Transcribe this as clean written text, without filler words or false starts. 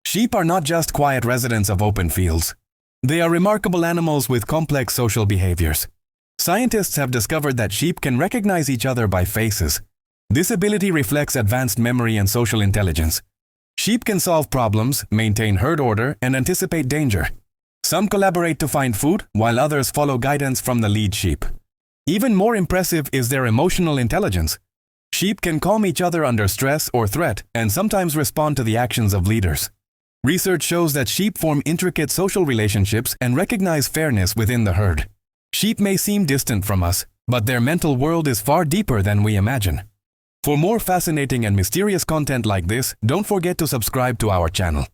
Sheep are not just quiet residents of open fields. They are remarkable animals with complex social behaviors. Scientists have discovered that sheep can recognize each other by faces. This ability reflects advanced memory and social intelligence. Sheep can solve problems, maintain herd order, and anticipate danger. Some collaborate to find food, while others follow guidance from the lead sheep. Even more impressive is their emotional intelligence. Sheep can calm each other under stress or threat and sometimes respond to the actions of leaders. Research shows that sheep form intricate social relationships and recognize fairness within the herd. Sheep may seem distant from us, but their mental world is far deeper than we imagine. For more fascinating and mysterious content like this, don't forget to subscribe to our channel.